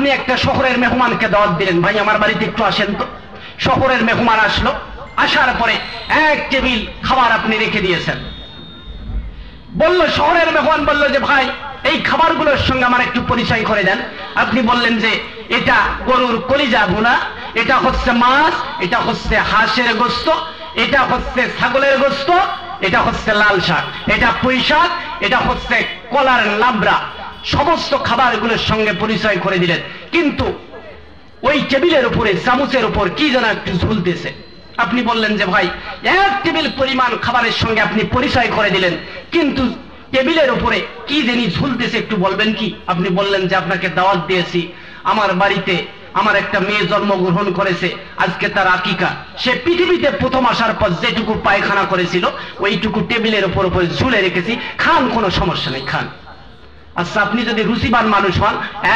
আপনি একটা শহরের মেহমানকে দাওয়াত দিলেন, ভাই আমার বাড়িতে একটু আসেন তো। শহরের মেহমান আসলো, আসার পরে এক টেবিল খাবার আপনি রেখে দিয়েছেন। বলল, শহরের মেহমান বলল যে ভাই এই খাবারগুলোর সঙ্গে আমার একটু পরিচয় করে দেন। আপনি বললেন যে এটা গরুর কলিজা ভুনা, এটা হচ্ছে মাছ, এটা হচ্ছে হাঁসের গোস্ত, এটা হচ্ছে ছাগলের গোস্ত, এটা হচ্ছে লাল শাক, এটা পুঁই শাক, এটা হচ্ছে কলার লাবড়া। সমস্ত খাবারগুলোর সঙ্গে পরিচয় করে দিলেন, কিন্তু ওই টেবিলের উপরে চামচের উপর কি যেন একটু ঝুলতেছে। আপনি বললেন যে ভাই এক টেবিল পরিমাণ খাবারের সঙ্গে আপনি পরিচয় করে দিলেন, কিন্তু টেবিলের উপরে কি জানি ঝুলতেছে, একটু বলবেন কি? আপনি বললেন যে আপনাকে দাওয়াত দিয়েছি, আমার বাড়িতে আমার একটা মেয়ে জন্মগ্রহণ করেছে, আজকে তার আকিকা। সে পৃথিবীতে প্রথম আসার পর যেটুকু পায়খানা করেছিল ওইটুকু টেবিলের উপর ঝুলে রেখেছি, খান, কোনো সমস্যা নেই, খান। আচ্ছা, আপনি যদি রুচিবান মানুষ হন,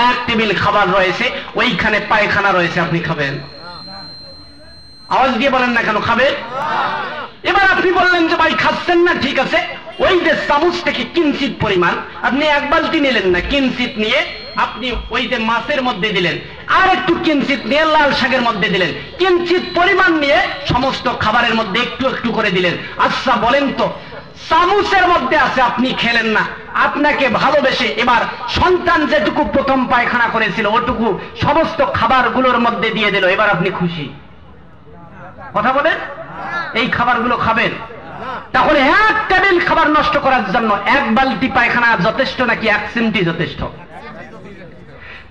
এক টেবিল খাবার রয়েছে, ওইখানে পায়খানা রয়েছে, আপনি খাবেন? আওয়াজ দিয়ে বলেন না কেন, খাবেন? এবার আপনি বললেন যে ভাই খাচ্ছেন না, ঠিক আছে, ওই যে চামচ থেকে কিঞ্চিত পরিমাণ আপনি এক বালতি নিলেন না, কিঞ্চিত নিয়ে আপনি ওই যে মাছের মধ্যে দিলেন, আর একটু কিঞ্চিত নিয়ে লাল শাকের মধ্যে দিলেন, কিঞ্চিত পরিমাণ নিয়ে সমস্ত খাবারের মধ্যে একটু একটু করে দিলেন। আচ্ছা বলেন তো, চামচের মধ্যে আছে, আপনি খেলেন না, আপনাকে ভালোবেসে এবার সন্তান যেটুকু প্রথম পায়খানা করেছিল ওটুকু সমস্ত খাবারগুলোর মধ্যে দিয়ে দিল, এবার আপনি খুশি? কথা বলেন, এই খাবারগুলো খাবেন? তাহলে এক টেবিল খাবার নষ্ট করার জন্য এক বালতি পায়খানা যথেষ্ট নাকি এক চিমটি যথেষ্ট?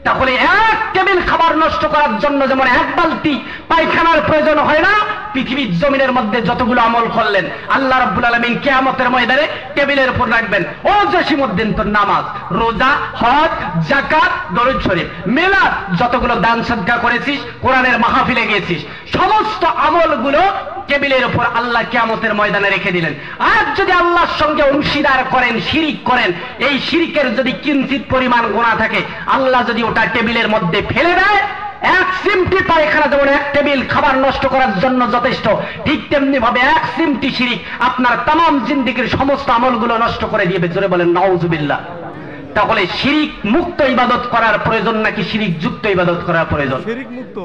তাহলে এক টেবিল খাবার নষ্ট করার জন্য যেমন এক বালতি পায়খানার প্রয়োজন হয় না, পৃথিবীর জমিনের মধ্যে যতগুলো আমল করলেন আল্লাহ রাব্বুল আলামিন কিয়ামতের ময়দানে টেবিলের উপর রাখবেন। ও জসিমউদ্দিন, তোর নামাজ, রোজা, হজ, যাকাত, দরুদ শরীফ, মিলাদ, যতগুলো দান সদকা করেছিস, কোরআনের মাহফিলে গিয়েছিস, সমস্ত আমলগুলো টেবিলের উপর আল্লাহ কিয়ামতের ময়দানে রেখে দিলেন। আর যদি আল্লাহর সঙ্গে অংশীদার করেন, শিরিক করেন, এই শিরিকের যদি কিঞ্চিত পরিমাণ গুনাহ থাকে, আল্লাহ যদি ওটা টেবিলের মধ্যে ফেলে দেয়, এক চিমটি পায়খানা যেমন এক টেবিল খাবার নষ্ট করার জন্য যথেষ্ট, ঠিক তেমনি ভাবে এক চিমটি শিরিক আপনার তামাম জিন্দেগীর সমস্ত আমলগুলো নষ্ট করে দিবে। জোরে বলেন নাউজুবিল্লাহ। তাহলে শিরিক মুক্ত ইবাদত করার প্রয়োজন নাকি শিরিক যুক্ত ইবাদত করার প্রয়োজন? শিরিক মুক্ত।